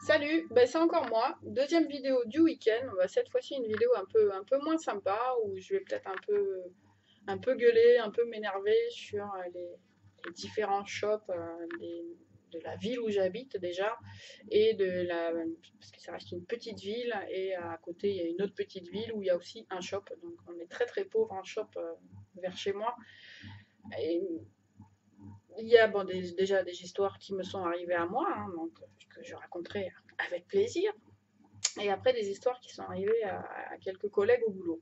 Salut, ben c'est encore moi. Deuxième vidéo du week-end. Cette fois-ci une vidéo un peu moins sympa où je vais peut-être un peu gueuler, un peu m'énerver sur les différents shops de la ville où j'habite déjà et parce que ça reste une petite ville et à côté il y a une autre petite ville où il y a aussi un shop. Donc on est très très pauvre en shop vers chez moi. Et il y a bon, déjà des histoires qui me sont arrivées à moi, hein, donc que je raconterai avec plaisir. Et après, des histoires qui sont arrivées à quelques collègues au boulot.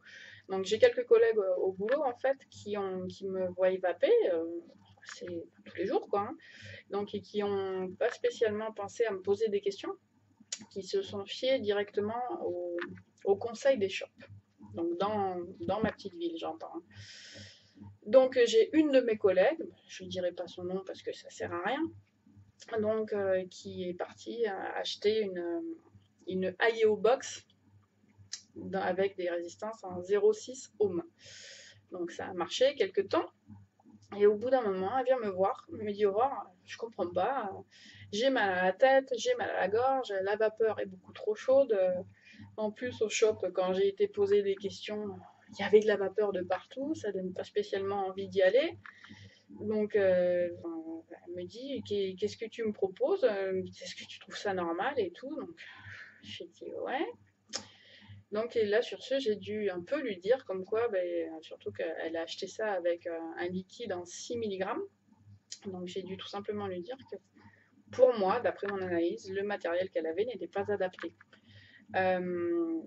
Donc, j'ai quelques collègues au boulot, en fait, qui me voient vaper, c'est tous les jours, quoi. Hein. Donc, et qui n'ont pas spécialement pensé à me poser des questions, qui se sont fiés directement au conseil des shops. Donc, dans ma petite ville, j'entends. Hein. Donc, j'ai une de mes collègues, je ne dirai pas son nom parce que ça ne sert à rien, donc, qui est partie acheter une IEO box avec des résistances en 0,6 ohm. Donc ça a marché quelques temps. Et au bout d'un moment, elle vient me voir, me dit Aurore, je comprends pas, j'ai mal à la tête, j'ai mal à la gorge, la vapeur est beaucoup trop chaude. En plus, au shop, quand j'ai été poser des questions, il y avait de la vapeur de partout, ça donne pas spécialement envie d'y aller. Donc, elle me dit qu'est-ce que tu me proposes? Est-ce que tu trouves ça normal et tout? Donc, j'ai dit ouais. Donc et là, sur ce, j'ai dû un peu lui dire comme quoi, surtout qu'elle a acheté ça avec un liquide en 6 milligrammes. Donc j'ai dû tout simplement lui dire que pour moi, d'après mon analyse, le matériel qu'elle avait n'était pas adapté. Euh,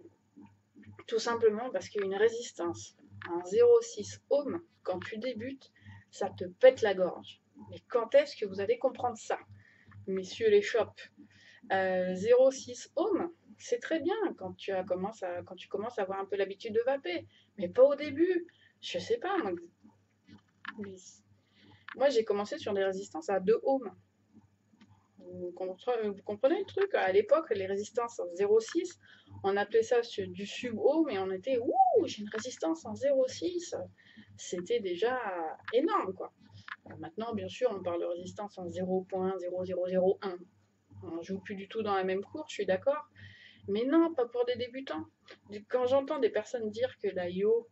Tout simplement parce qu'une résistance en 0,6 ohm, quand tu débutes, ça te pète la gorge. Mais quand est-ce que vous allez comprendre ça, messieurs les shops? 0,6 ohm, c'est très bien quand tu commences à avoir un peu l'habitude de vaper, mais pas au début. Je sais pas, moi j'ai commencé sur des résistances à 2 ohms. Vous comprenez le truc? À l'époque, les résistances en 0,6, on appelait ça du sub-ohm et on était ouh, j'ai une résistance en 0,6. C'était déjà énorme quoi. Maintenant, bien sûr, on parle de résistance en 0,0001. On ne joue plus du tout dans la même cour, je suis d'accord. Mais non, pas pour des débutants. Quand j'entends des personnes dire que la IO,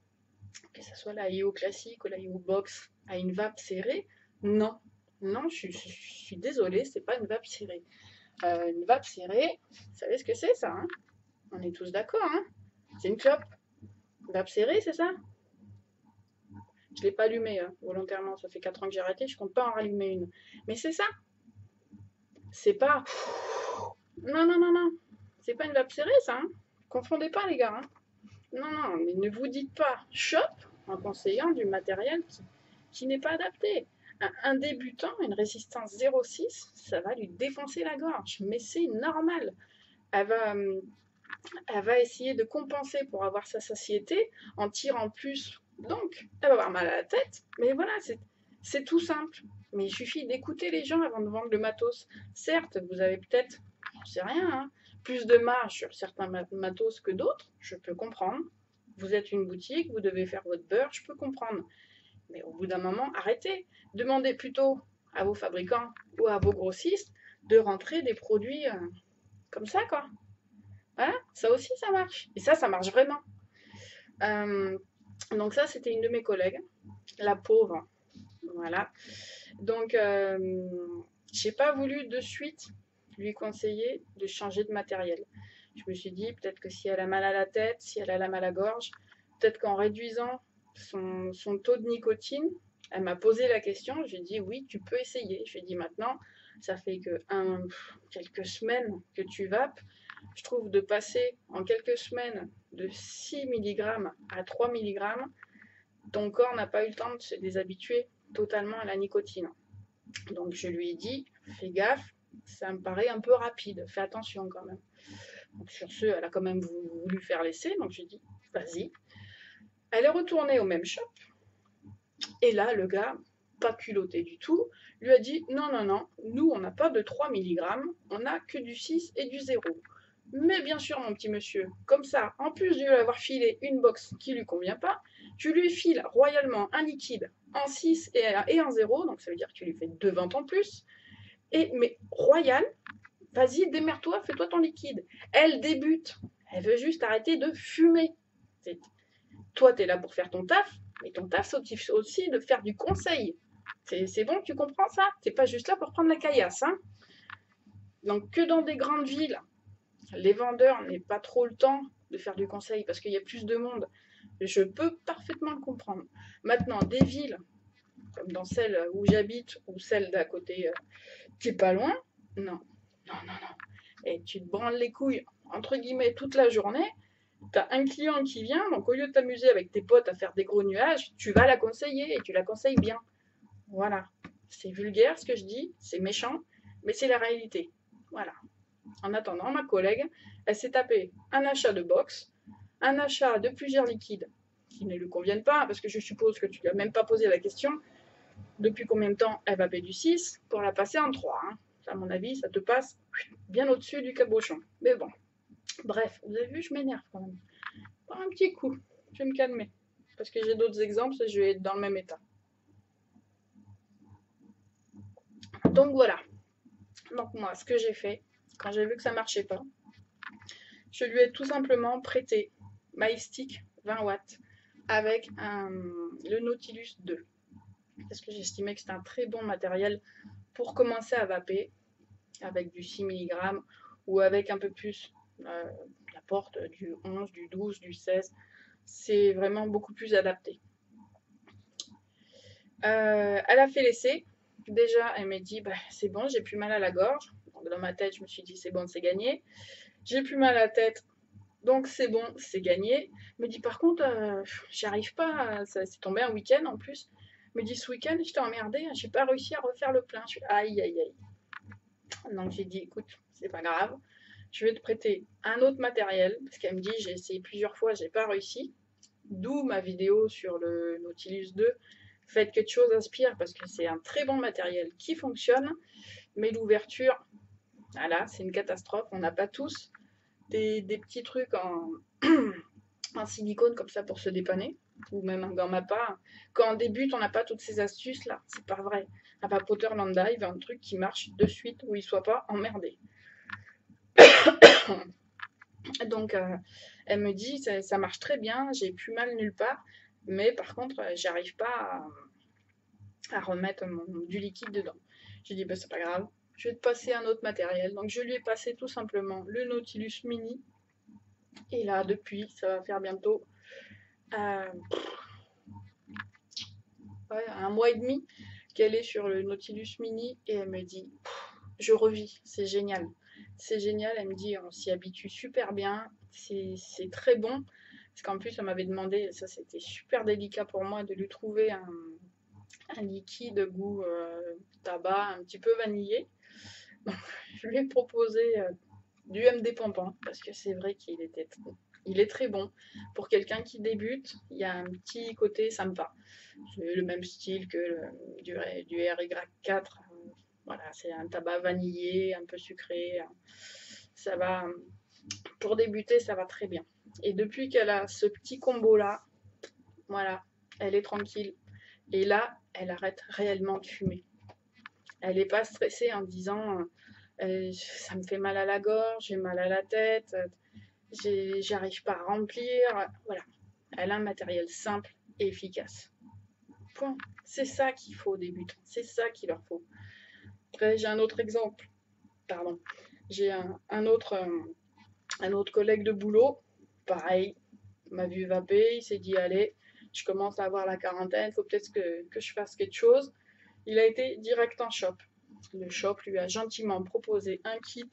que ce soit la IO classique ou la IO box, a une vape serrée, non. Non, je suis désolée, c'est pas une vape serrée. Une vape serrée, vous savez ce que c'est ça, hein? On est tous d'accord, hein? C'est une clope. Une vape serrée, c'est ça? Je ne l'ai pas allumée hein, volontairement, ça fait 4 ans que j'ai arrêté, je compte pas en rallumer une. Mais c'est ça, c'est pas... Non, non, non, non, c'est pas une vape serrée ça, hein? Confondez pas les gars, hein? Non, non, mais ne vous dites pas shop en conseillant du matériel qui n'est pas adapté. Un débutant, une résistance 0,6, ça va lui défoncer la gorge, mais c'est normal. Elle va, elle va essayer de compenser pour avoir sa satiété en tirant plus. Donc, elle va avoir mal à la tête, mais voilà, c'est tout simple. Mais il suffit d'écouter les gens avant de vendre le matos. Certes, vous avez peut-être, j'en sais rien, hein, plus de marge sur certains matos que d'autres, je peux comprendre. Vous êtes une boutique, vous devez faire votre beurre, je peux comprendre. Mais au bout d'un moment, arrêtez. Demandez plutôt à vos fabricants ou à vos grossistes de rentrer des produits comme ça, quoi. Voilà, ça aussi, ça marche. Et ça marche vraiment. Euh, donc ça, c'était une de mes collègues, la pauvre. Voilà. Donc, j'ai pas voulu de suite lui conseiller de changer de matériel. Je me suis dit, peut-être que si elle a mal à la tête, si elle a la mal à la gorge, peut-être qu'en réduisant son taux de nicotine, elle m'a posé la question, je lui ai dit, oui, tu peux essayer. Je lui ai dit, maintenant, ça fait que quelques semaines que tu vapes, je trouve de passer en quelques semaines de 6 mg à 3 mg, ton corps n'a pas eu le temps de se déshabituer totalement à la nicotine. Donc je lui ai dit, fais gaffe, ça me paraît un peu rapide, fais attention quand même. Donc sur ce, elle a quand même voulu faire l'essai, donc j'ai dit, vas-y. Elle est retournée au même shop, et là, le gars, pas culotté du tout, lui a dit non, non, non, nous on n'a pas de 3 mg, on n'a que du 6 et du 0. Mais bien sûr, mon petit monsieur, comme ça, en plus de lui avoir filé une box qui lui convient pas, tu lui files royalement un liquide en 6 et en 0, donc ça veut dire que tu lui fais 2 ventes en plus. Mais royal, vas-y, démerde-toi, fais-toi ton liquide. Elle débute, elle veut juste arrêter de fumer. Toi, tu es là pour faire ton taf, mais ton taf, c'est aussi de faire du conseil. C'est bon, tu comprends ça? T'es pas juste là pour prendre la caillasse, hein? Donc, que dans des grandes villes, les vendeurs n'aient pas trop le temps de faire du conseil parce qu'il y a plus de monde, je peux parfaitement le comprendre. Maintenant, des villes, comme dans celle où j'habite ou celle d'à côté qui est pas loin, non, non, non, non. Et tu te branles les couilles, entre guillemets, toute la journée. Tu as un client qui vient, donc au lieu de t'amuser avec tes potes à faire des gros nuages, tu vas la conseiller et tu la conseilles bien. Voilà. C'est vulgaire ce que je dis, c'est méchant, mais c'est la réalité. Voilà. En attendant, ma collègue, elle s'est tapée un achat de box, un achat de plusieurs liquides qui ne lui conviennent pas, parce que je suppose que tu lui as même pas posé la question depuis combien de temps elle va payer du 6 pour la passer en 3. Hein. À mon avis, ça te passe bien au-dessus du cabochon. Mais bon. Bref, vous avez vu, je m'énerve quand même. Pas un petit coup. Je vais me calmer. Parce que j'ai d'autres exemples et je vais être dans le même état. Donc voilà. Donc moi, ce que j'ai fait, quand j'ai vu que ça marchait pas, je lui ai tout simplement prêté MyStick 20 watts avec le Nautilus 2. Parce que j'estimais que c'était un très bon matériel pour commencer à vaper avec du 6 mg ou avec un peu plus la porte du 11, du 12, du 16. C'est vraiment beaucoup plus adapté. Elle a fait l'essai. Déjà, elle m'a dit, bah, c'est bon, j'ai plus mal à la gorge. Donc, dans ma tête, je me suis dit, c'est bon, c'est gagné. J'ai plus mal à la tête, donc c'est bon, c'est gagné. Elle me dit, par contre, j'y arrive pas. Ça c'est tombé un week-end en plus. Elle me dit, ce week-end, je t'ai emmerdé, j'ai pas réussi à refaire le plein. Je suis, aïe, aïe, aïe. Donc, j'ai dit, écoute, c'est pas grave. Je vais te prêter un autre matériel. Parce qu'elle me dit, j'ai essayé plusieurs fois, j'ai pas réussi. D'où ma vidéo sur le Nautilus 2. Faites quelque chose inspire parce que c'est un très bon matériel qui fonctionne, mais l'ouverture, voilà, c'est une catastrophe. On n'a pas tous des petits trucs en silicone comme ça pour se dépanner, ou même un gomme à pas. Quand on débute, on n'a pas toutes ces astuces là, c'est pas vrai. Un vapoteur lambda, il veut un truc qui marche de suite où il soit pas emmerdé. Donc elle me dit ça marche très bien, j'ai plus mal nulle part, mais par contre j'arrive pas à remettre du liquide dedans. J'ai dit, bah, c'est pas grave, je vais te passer un autre matériel. Donc je lui ai passé tout simplement le Nautilus Mini. Et là, depuis, ça va faire bientôt un mois et demi qu'elle est sur le Nautilus Mini. Et elle me dit, je revis, c'est génial. C'est génial, elle me dit, on s'y habitue super bien, c'est très bon. Parce qu'en plus, elle m'avait demandé, ça c'était super délicat pour moi, de lui trouver un liquide goût tabac un petit peu vanillé. Donc, je lui ai proposé du MD Pampan parce que c'est vrai qu'il est très bon. Pour quelqu'un qui débute, il y a un petit côté sympa. C'est le même style que du RY4. Voilà, c'est un tabac vanillé, un peu sucré. Ça va, pour débuter, ça va très bien. Et depuis qu'elle a ce petit combo-là, voilà, elle est tranquille. Et là, elle arrête réellement de fumer. Elle n'est pas stressée en disant ça me fait mal à la gorge, j'ai mal à la tête, j'arrive pas à remplir. Voilà. Elle a un matériel simple et efficace. Point. C'est ça qu'il faut aux débutants. C'est ça qu'il leur faut. Après, j'ai un autre exemple. Pardon. J'ai un autre collègue de boulot. Pareil. M'a vu vaper. Il s'est dit allez, je commence à avoir la quarantaine. Il faut peut-être que je fasse quelque chose. Il a été direct en shop. Le shop lui a gentiment proposé un kit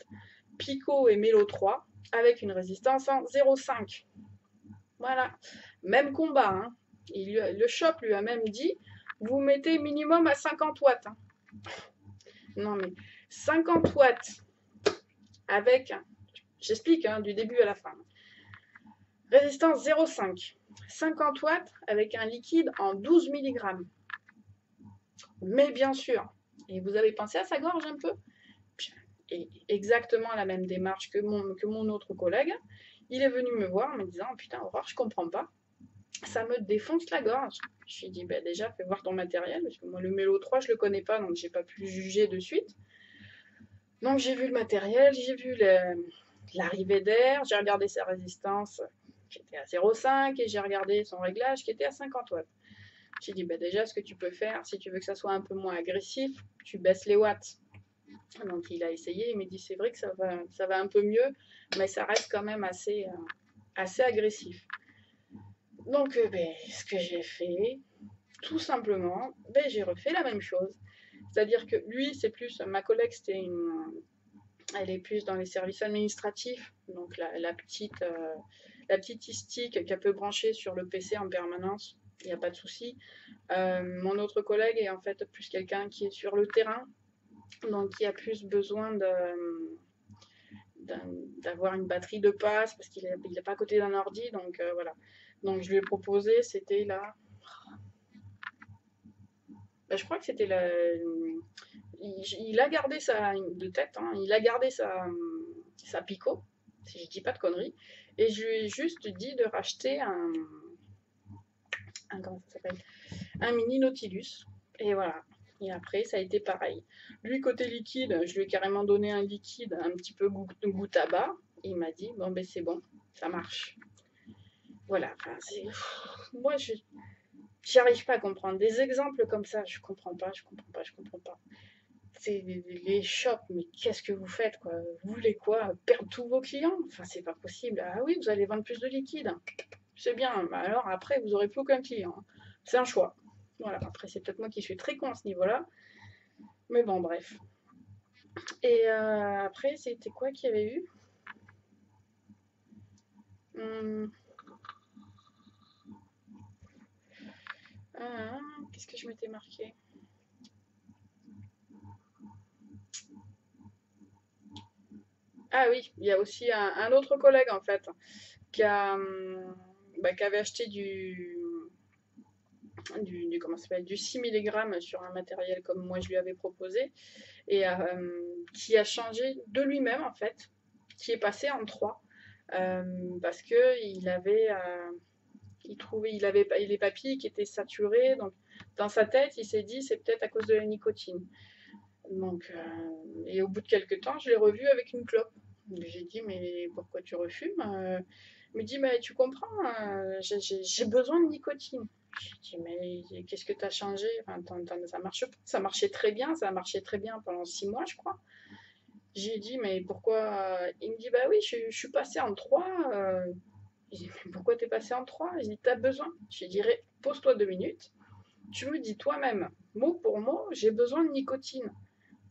Pico et Mélo 3 avec une résistance en 0,5. Voilà, même combat. Hein. Le shop lui a même dit, vous mettez minimum à 50 watts. Hein. Non mais 50 watts avec, j'explique du début à la fin, résistance 0,5. 50 watts avec un liquide en 12 mg. Mais bien sûr. Et vous avez pensé à sa gorge un peu? Et exactement la même démarche que mon autre collègue. Il est venu me voir en me disant: putain, Aurore, je comprends pas. Ça me défonce la gorge. Je lui ai dit: bah, déjà, fais voir ton matériel. Parce que moi, le Mélo 3, je le connais pas, donc j'ai pas pu juger de suite. Donc j'ai vu le matériel, j'ai vu l'arrivée d'air, j'ai regardé sa résistance qui était à 0,5 et j'ai regardé son réglage qui était à 50 watts. J'ai dit, bah déjà, ce que tu peux faire, si tu veux que ça soit un peu moins agressif, tu baisses les watts. Donc il a essayé, il m'a dit, c'est vrai que ça va un peu mieux, mais ça reste quand même assez agressif. Donc ce que j'ai fait, tout simplement, j'ai refait la même chose. C'est-à-dire que lui, c'est plus, ma collègue, elle est plus dans les services administratifs, donc la petite stick qu'elle peut brancher sur le PC en permanence, il n'y a pas de souci. Mon autre collègue est en fait plus quelqu'un qui est sur le terrain, donc qui a plus besoin d'avoir une batterie de passe parce qu'il n'est pas à côté d'un ordi, donc voilà. Donc je lui ai proposé, c'était là. Je crois que c'était la. Il a gardé de tête, hein, il a gardé sa Pico, si je dis pas de conneries, et je lui ai juste dit de racheter comment ça s'appelle, un mini Nautilus. Et voilà. Et après, ça a été pareil. Lui, côté liquide, je lui ai carrément donné un liquide un petit peu goût tabac. Et il m'a dit, bon, ben c'est bon, ça marche. Voilà. Enfin, moi, je j'arrive pas à comprendre. Des exemples comme ça, je comprends pas, je comprends pas, je comprends pas. C'est les shops, mais qu'est-ce que vous faites, quoi? Vous voulez quoi? Perdre tous vos clients? Enfin, c'est pas possible. Ah oui, vous allez vendre plus de liquide. C'est bien. Bah alors après, vous aurez plus aucun client. C'est un choix. Voilà. Après, c'est peut-être moi qui suis très con à ce niveau-là. Mais bon, bref. Et après, c'était quoi qu'il y avait eu? Hum, Qu'est-ce que je m'étais marqué? Ah oui, il y a aussi un autre collègue en fait qui avait acheté comment ça s'appelle, du 6 mg sur un matériel comme moi je lui avais proposé et qui a changé de lui-même en fait, qui est passé en 3 parce que il trouvait il avait les papilles qui étaient saturées, donc dans sa tête il s'est dit c'est peut-être à cause de la nicotine. Donc et au bout de quelques temps je l'ai revu avec une clope. J'ai dit mais pourquoi tu refumes? Il me dit mais tu comprends, j'ai besoin de nicotine. J'ai dit mais qu'est-ce que tu as changé? Enfin, ça marche, ça marchait très bien, ça a marché très bien pendant 6 mois je crois. J'ai dit mais pourquoi? Il me dit bah oui je suis passé en 3. J'ai dit, mais pourquoi t'es passé en 3? J'ai dit, t'as besoin. J'ai dit, pose-toi 2 minutes. Tu me dis toi-même, mot pour mot, j'ai besoin de nicotine.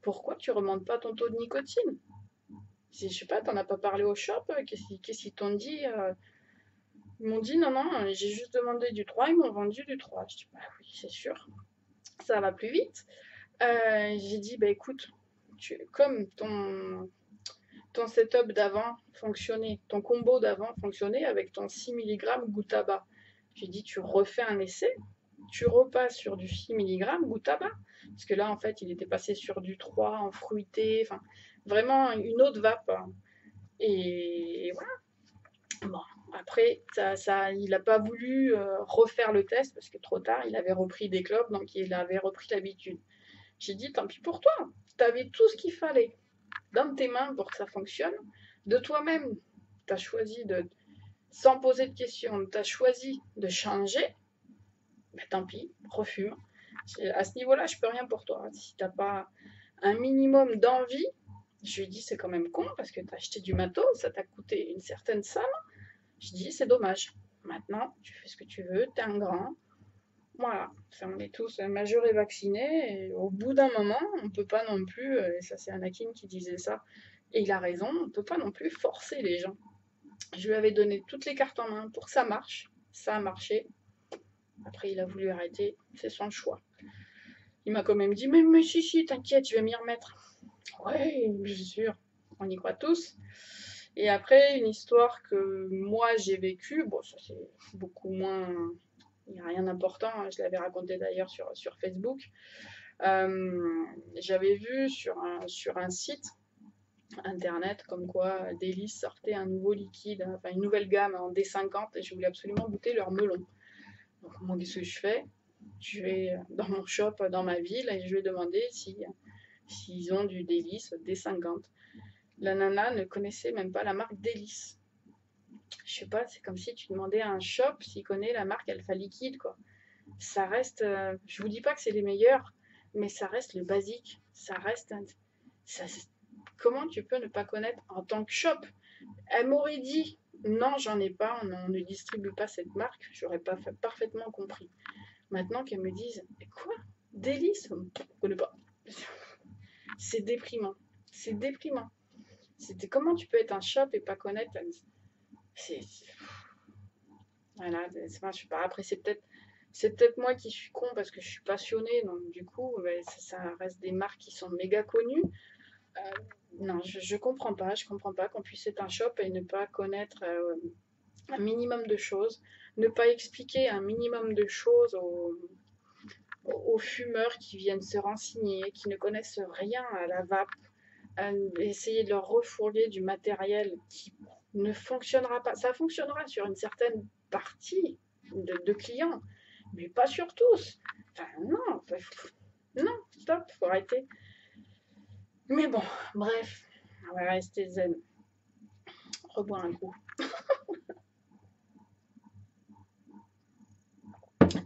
Pourquoi tu remontes pas ton taux de nicotine? Je sais pas, t'en as pas parlé au shop? Qu'est-ce qu'ils t'ont dit? Ils m'ont dit, non, non, j'ai juste demandé du 3, ils m'ont vendu du 3. Je dis, bah oui, c'est sûr, ça va plus vite. J'ai dit, bah écoute, comme ton setup d'avant fonctionnait, ton combo d'avant fonctionnait avec ton 6 mg goût tabac. J'ai dit, tu refais un essai, tu repasses sur du 6 mg goût tabac. Parce que là, en fait, il était passé sur du 3 en fruité, enfin, vraiment une autre vape. Et voilà. Bon, après, il n'a pas voulu refaire le test parce que trop tard, il avait repris des clopes, donc il avait repris l'habitude. J'ai dit, tant pis pour toi, tu avais tout ce qu'il fallait dans tes mains pour que ça fonctionne. De toi-même, tu as choisi sans poser de questions, tu as choisi de changer, ben, tant pis, refume. À ce niveau-là, je peux rien pour toi. Si tu n'as pas un minimum d'envie, je lui dis c'est quand même con parce que tu as acheté du matos, ça t'a coûté une certaine somme. Je dis c'est dommage. Maintenant, tu fais ce que tu veux, tu es un grand. Voilà, on est tous majeurs et vaccinés. Et au bout d'un moment, on ne peut pas non plus, et ça c'est Anakin qui disait ça, et il a raison, on ne peut pas non plus forcer les gens. Je lui avais donné toutes les cartes en main pour que ça marche. Ça a marché. Après, il a voulu arrêter. C'est son choix. Il m'a quand même dit, mais si, t'inquiète, je vais m'y remettre. Ouais, bien sûr. On y croit tous. Et après, une histoire que moi j'ai vécue, bon, ça c'est beaucoup moins. Il n'y a rien d'important, je l'avais raconté d'ailleurs sur Facebook. J'avais vu sur un site internet comme quoi Délice sortait un nouveau liquide, enfin une nouvelle gamme en D50 et je voulais absolument goûter leur melon. Donc moi, qu'est-ce que je fais? Je vais dans mon shop dans ma ville et je vais demander s'ils ont du Délice D50. La nana ne connaissait même pas la marque Délice. Je sais pas, c'est comme si tu demandais à un shop s'il connaît la marque Alpha Liquide, quoi. Ça reste, je vous dis pas que c'est les meilleurs, mais ça reste le basique. Ça reste, ça, comment tu peux ne pas connaître en tant que shop? Elle m'aurait dit, non, j'en ai pas, on ne distribue pas cette marque, j'aurais pas parfaitement compris. Maintenant qu'elle me dise, mais quoi? Délice? Je ne connais pas. C'est déprimant. C'est déprimant. C'était comment tu peux être un shop et pas connaître. C'est, voilà, je sais pas. Après, c'est peut-être moi qui suis con parce que je suis passionnée, donc du coup, ça reste des marques qui sont méga connues. Non, je comprends pas. Je comprends pas qu'on puisse être un shop et ne pas connaître un minimum de choses, ne pas expliquer un minimum de choses aux fumeurs qui viennent se renseigner, qui ne connaissent rien à la vape, essayer de leur refourguer du matériel qui ne fonctionnera pas. Ça fonctionnera sur une certaine partie de clients, mais pas sur tous. Enfin, non, non, stop, faut arrêter. Mais bon, bref, on va rester zen. Reboire un coup.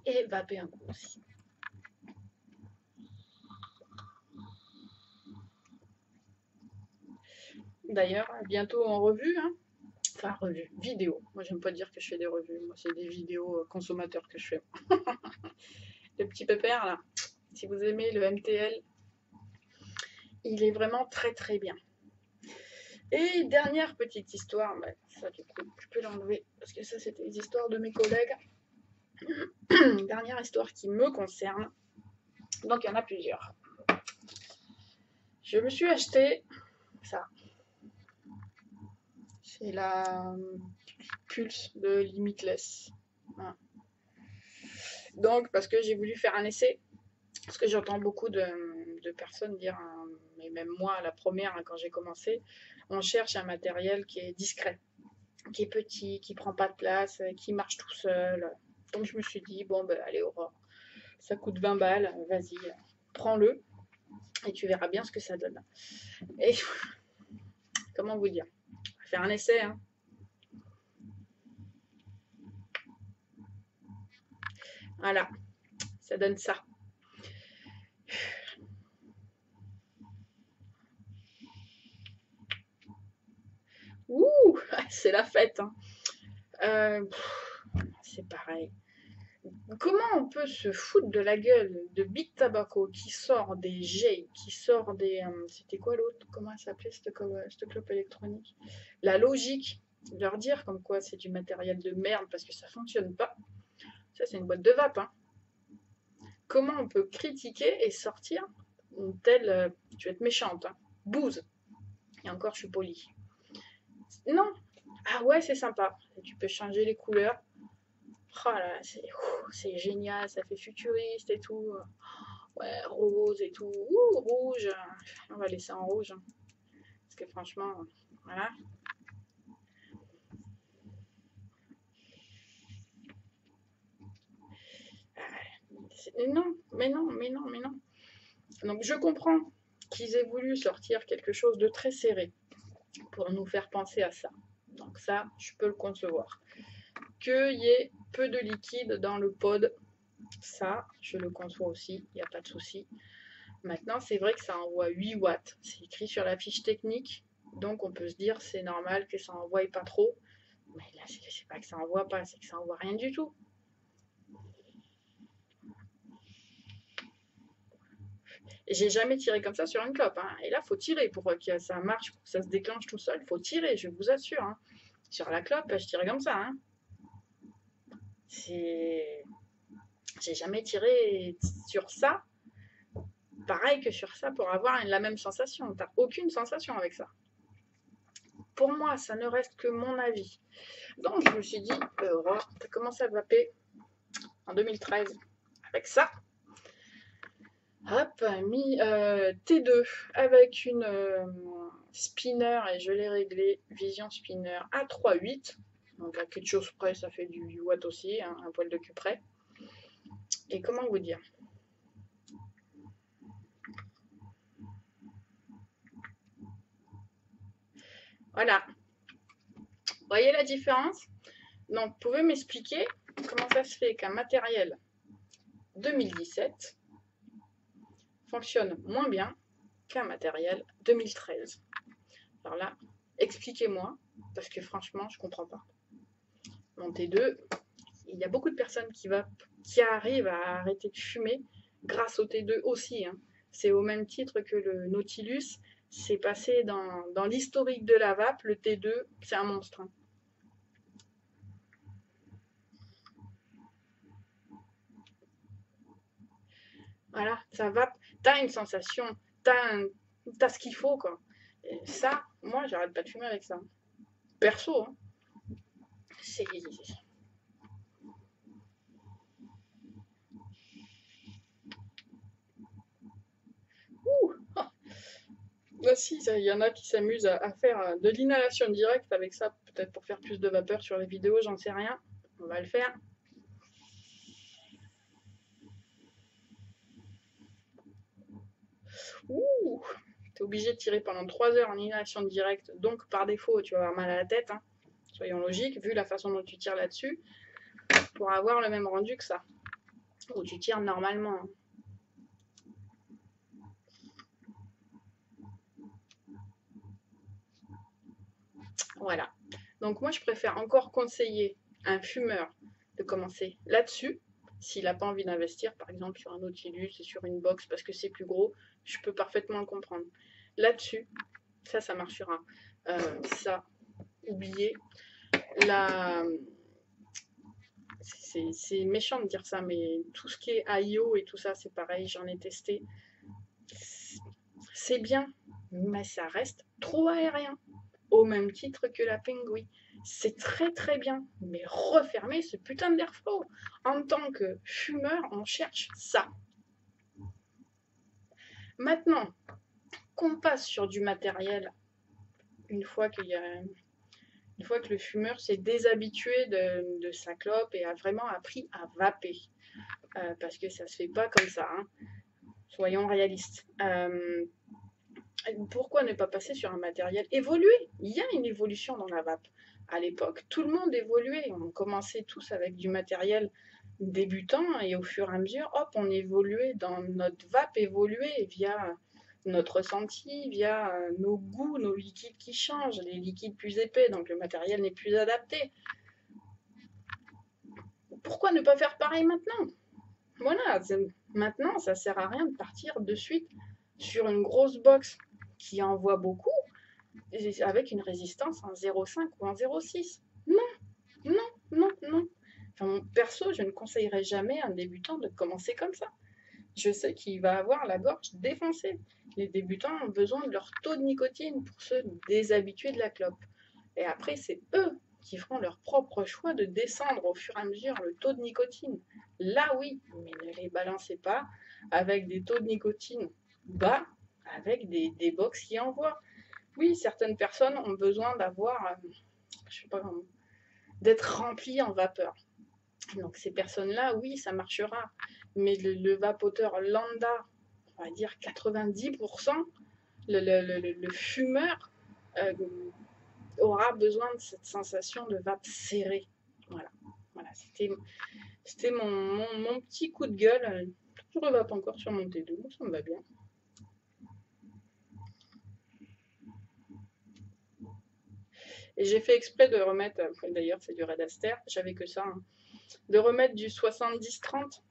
Et vaper un coup aussi. D'ailleurs, bientôt en revue, hein. Enfin, revue, vidéo. Moi, j'aime pas dire que je fais des revues. Moi, c'est des vidéos consommateurs que je fais. Le petit pépère, là, si vous aimez le MTL, il est vraiment très très bien. Et dernière petite histoire, ça du coup, je peux l'enlever parce que ça, c'était les histoires de mes collègues. Dernière histoire qui me concerne. Donc, il y en a plusieurs. Je me suis acheté ça. C'est la Pulse de Limitless. Voilà. Donc, parce que j'ai voulu faire un essai, parce que j'entends beaucoup de personnes dire, mais même moi, la première, quand j'ai commencé, on cherche un matériel qui est discret, qui est petit, qui prend pas de place, qui marche tout seul. Donc, je me suis dit, bon, ben, allez, Aurore, ça coûte 20 balles, vas-y, prends-le, et tu verras bien ce que ça donne. Et comment vous dire? On va faire un essai, hein. Voilà, ça donne ça. Ouh, c'est la fête, hein. C'est pareil. Comment on peut se foutre de la gueule de Big Tobacco qui sort des J, qui sort des... c'était quoi l'autre? Comment elle s'appelait cette clope électronique? La Logique. Leur dire comme quoi c'est du matériel de merde parce que ça fonctionne pas. Ça, c'est une boîte de vape, hein. Comment on peut critiquer et sortir une telle... tu vas être méchante, hein. Bouse. Et encore, je suis polie. Non. Ah ouais, c'est sympa. Tu peux changer les couleurs. Oh là, c'est génial, ça fait futuriste et tout. Ouais, rose et tout. Ouh, rouge. On va laisser en rouge. Hein. Parce que franchement, voilà. Non, mais non, mais non, mais non. Donc je comprends qu'ils aient voulu sortir quelque chose de très serré pour nous faire penser à ça. Donc ça, je peux le concevoir. Qu'il y ait peu de liquide dans le pod, ça, je le conçois aussi, il n'y a pas de souci. Maintenant, c'est vrai que ça envoie 8 watts. C'est écrit sur la fiche technique. Donc, on peut se dire c'est normal que ça envoie pas trop. Mais là, c'est pas que ça envoie pas, c'est que ça envoie rien du tout. Et j'ai jamais tiré comme ça sur une clope. Hein. Et là, faut tirer pour que ça marche, pour que ça se déclenche tout seul. Faut tirer, je vous assure. Hein. Sur la clope, je tirais comme ça. Hein. J'ai jamais tiré sur ça. Pareil que sur ça pour avoir la même sensation. T'as aucune sensation avec ça. Pour moi, ça ne reste que mon avis. Donc, je me suis dit, Aurore, tu as commencé à vaper en 2013 avec ça. Hop, mis T2 avec une spinner et je l'ai réglé Vision Spinner à 3,8. Donc à quelque chose près, ça fait du watt aussi, hein, un poil de cul près. Et comment vous dire? Voilà. Vous voyez la différence? Donc, vous pouvez m'expliquer comment ça se fait qu'un matériel 2017 fonctionne moins bien qu'un matériel 2013. Alors là, expliquez-moi, parce que franchement, je ne comprends pas. Mon T2, il y a beaucoup de personnes qui arrivent à arrêter de fumer grâce au T2 aussi. Hein. C'est au même titre que le Nautilus. C'est passé dans l'historique de la vape. Le T2, c'est un monstre. Hein. Voilà, ça vape. T'as une sensation. T'as ce qu'il faut, quoi. Et ça, moi, j'arrête pas de fumer avec ça. Perso, hein. C'est... Ouh. Ah, si, il y en a qui s'amusent à faire de l'inhalation directe avec ça, peut-être pour faire plus de vapeur sur les vidéos, j'en sais rien. On va le faire. Ouh, t'es obligé de tirer pendant 3 heures en inhalation directe, donc par défaut, tu vas avoir mal à la tête. Hein. Soyons logiques, vu la façon dont tu tires là-dessus, pour avoir le même rendu que ça. Où tu tires normalement. Hein. Voilà. Donc moi, je préfère encore conseiller à un fumeur de commencer là-dessus, s'il n'a pas envie d'investir, par exemple sur un Nautilus et sur une box parce que c'est plus gros, je peux parfaitement le comprendre. Là-dessus, ça marchera. Ça, oubliez. La... C'est méchant de dire ça, mais tout ce qui est IO et tout ça, c'est pareil, j'en ai testé. C'est bien, mais ça reste trop aérien. Au même titre que la Penguin. C'est très très bien, mais refermer ce putain d'airflow. En tant que fumeur, on cherche ça. Maintenant qu'on passe sur du matériel, une fois que le fumeur s'est déshabitué de sa clope et a vraiment appris à vaper, parce que ça se fait pas comme ça, hein. Soyons réalistes. Pourquoi ne pas passer sur un matériel évolué? Il y a une évolution dans la vape. À l'époque, tout le monde évoluait. On commençait tous avec du matériel débutant et au fur et à mesure, hop, on évoluait dans notre vape, évoluait via notre ressenti, via nos goûts, nos liquides qui changent, les liquides plus épais, donc le matériel n'est plus adapté. Pourquoi ne pas faire pareil maintenant? Voilà, maintenant, ça sert à rien de partir de suite sur une grosse box qui envoie beaucoup avec une résistance en 0,5 ou en 0,6. Non, non, non, non. Enfin, perso, je ne conseillerais jamais à un débutant de commencer comme ça. Je sais qu'il va avoir la gorge défoncée. Les débutants ont besoin de leur taux de nicotine pour se déshabituer de la clope. Et après, c'est eux qui feront leur propre choix de descendre au fur et à mesure le taux de nicotine. Là, oui, mais ne les balancez pas avec des taux de nicotine bas, avec des box qui envoient. Oui, certaines personnes ont besoin d'avoir, je sais pas, d'être remplies en vapeur. Donc ces personnes-là, oui, ça marchera. Mais le vapoteur lambda, on va dire 90%, le fumeur aura besoin de cette sensation de vape serrée. Voilà, voilà, c'était mon petit coup de gueule. Je revape encore sur mon T2, ça me va bien. Et j'ai fait exprès de remettre, d'ailleurs c'est du Red Aster, j'avais que ça, hein, de remettre du 70-30,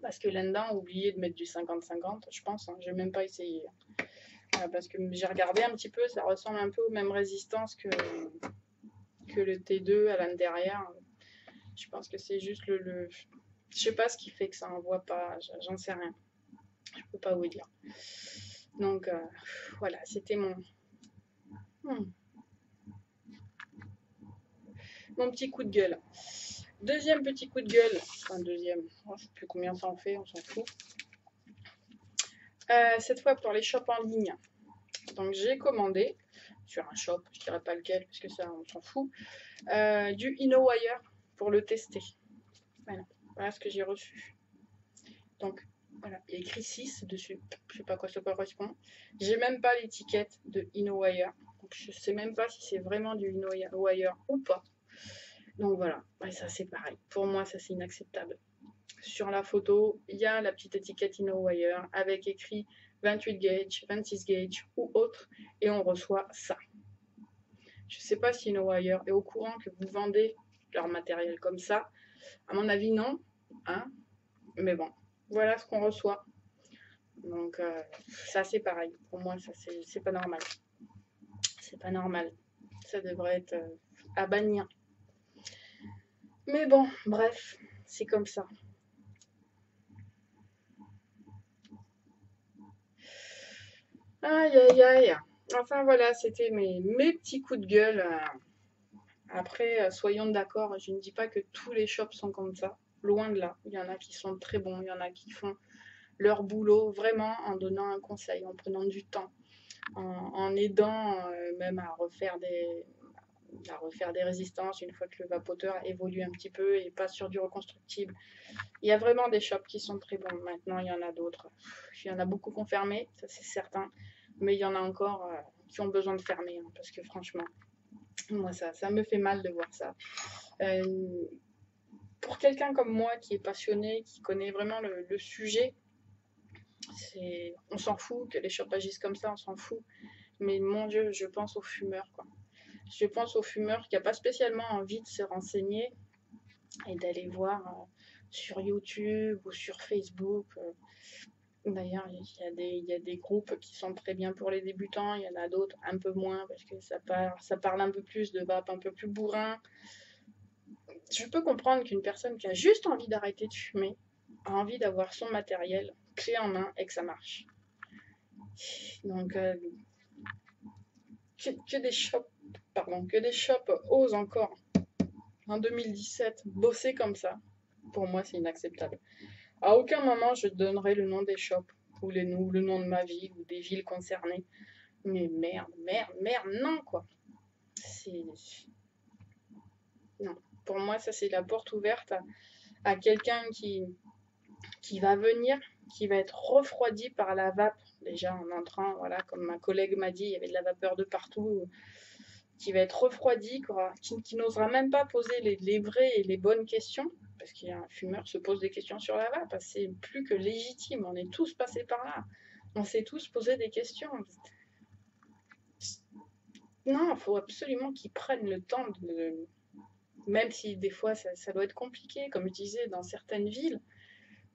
parce que Lenda a oublié de mettre du 50-50, je pense, hein, j'ai même pas essayé. Parce que j'ai regardé un petit peu, ça ressemble un peu aux mêmes résistances que le T2 à l'âne derrière. Je pense que c'est juste je sais pas ce qui fait que ça envoie pas, j'en sais rien. Je peux pas vous dire. Donc voilà, c'était mon petit coup de gueule. Deuxième petit coup de gueule, enfin deuxième, je ne sais plus combien ça en fait, on s'en fout. Cette fois pour les shops en ligne. Donc j'ai commandé sur un shop, je dirais pas lequel parce que ça on s'en fout, du InnoWire pour le tester. Voilà ce que j'ai reçu. Donc voilà, il y a écrit 6 dessus, je sais pas quoi ça correspond. J'ai même pas l'étiquette de InnoWire, donc je sais même pas si c'est vraiment du InnoWire ou pas. Donc voilà, ouais, ça c'est pareil. Pour moi ça c'est inacceptable. Sur la photo, il y a la petite étiquette InnoWire avec écrit 28 gauge, 26 gauge ou autre, et on reçoit ça. Je ne sais pas si InnoWire est au courant que vous vendez leur matériel comme ça. À mon avis, non. Hein, mais bon, voilà ce qu'on reçoit. Donc, ça, c'est pareil. Pour moi, ça, c'est pas normal. C'est pas normal. Ça devrait être à bannir. Mais bon, bref, c'est comme ça. Aïe, aïe, aïe. Enfin, voilà, c'était mes petits coups de gueule. Après, soyons d'accord, je ne dis pas que tous les shops sont comme ça. Loin de là. Il y en a qui sont très bons, il y en a qui font leur boulot vraiment en donnant un conseil, en prenant du temps, en aidant même à refaire des résistances une fois que le vapoteur évolue un petit peu et pas sur du reconstructible. Il y a vraiment des shops qui sont très bons. Maintenant, il y en a d'autres. Il y en a beaucoup qui ont fermé, ça c'est certain. Mais il y en a encore qui ont besoin de fermer, hein, parce que franchement, moi ça me fait mal de voir ça. Pour quelqu'un comme moi qui est passionné, qui connaît vraiment le sujet, on s'en fout que les shops agissent comme ça, on s'en fout. Mais mon Dieu, je pense aux fumeurs, quoi. Je pense aux fumeurs qui n'ont pas spécialement envie de se renseigner et d'aller voir sur YouTube ou sur Facebook. D'ailleurs, il y a des groupes qui sont très bien pour les débutants, il y en a d'autres un peu moins parce que ça parle un peu plus de vape, un peu plus bourrin. Je peux comprendre qu'une personne qui a juste envie d'arrêter de fumer a envie d'avoir son matériel clé en main et que ça marche. Donc, que des shops osent encore en 2017 bosser comme ça, pour moi c'est inacceptable. À aucun moment je donnerai le nom des shops ou le nom de ma ville ou des villes concernées. Mais merde, non quoi. Non. Pour moi ça c'est la porte ouverte à quelqu'un qui va venir, qui va être refroidi par la vape. Déjà en entrant, voilà, comme ma collègue m'a dit, il y avait de la vapeur de partout, qui va être refroidi, qui n'osera même pas poser les vraies et les bonnes questions, parce qu'un fumeur se pose des questions sur la vape, c'est plus que légitime, on est tous passés par là, on s'est tous posé des questions. Non, il faut absolument qu'ils prennent le temps même si des fois ça doit être compliqué, comme je disais, dans certaines villes,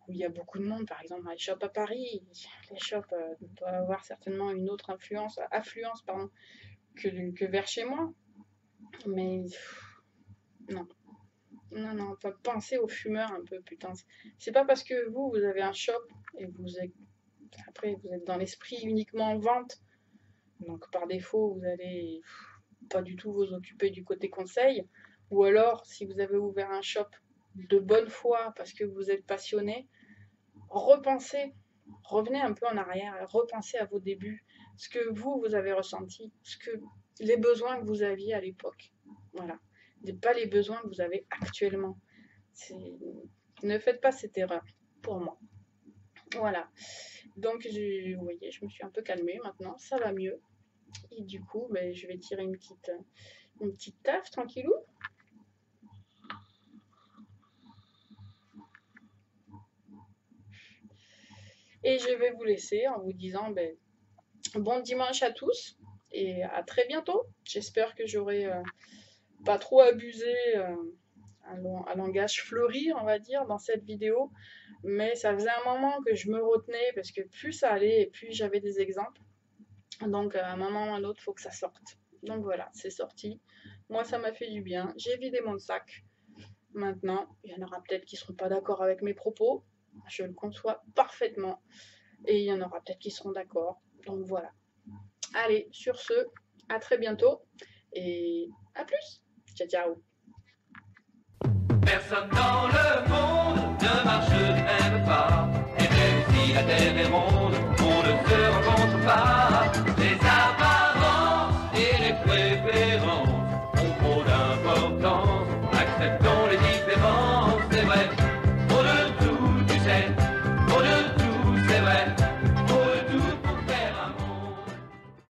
où il y a beaucoup de monde, par exemple dans les shops à Paris, les shops doivent avoir certainement une autre affluence que vers chez moi. Mais non, pensez aux fumeurs un peu, putain. C'est pas parce que vous avez un shop et après vous êtes dans l'esprit uniquement vente, donc par défaut vous allez pas du tout vous occuper du côté conseil, ou alors si vous avez ouvert un shop de bonne foi parce que vous êtes passionné, revenez un peu en arrière, repensez à vos débuts, ce que vous avez ressenti, les besoins que vous aviez à l'époque. Voilà. Pas les besoins que vous avez actuellement. Ne faites pas cette erreur, pour moi. Voilà. Donc, vous voyez, je me suis un peu calmée maintenant, ça va mieux. Et du coup, je vais tirer une petite taf, tranquillou. Et je vais vous laisser en vous disant bon dimanche à tous et à très bientôt. J'espère que j'aurai pas trop abusé un langage fleuri, on va dire, dans cette vidéo. Mais ça faisait un moment que je me retenais parce que plus ça allait et plus j'avais des exemples. Donc à un moment ou à un autre, il faut que ça sorte. Donc voilà, c'est sorti. Moi, ça m'a fait du bien. J'ai vidé mon sac. Maintenant, il y en aura peut-être qui ne seront pas d'accord avec mes propos. Je le conçois parfaitement. Et il y en aura peut-être qui seront d'accord. Donc voilà. Allez, sur ce, à très bientôt. Et à plus. Ciao, ciao. Personne dans le monde ne marche du même pas. Et même si la terre est ronde,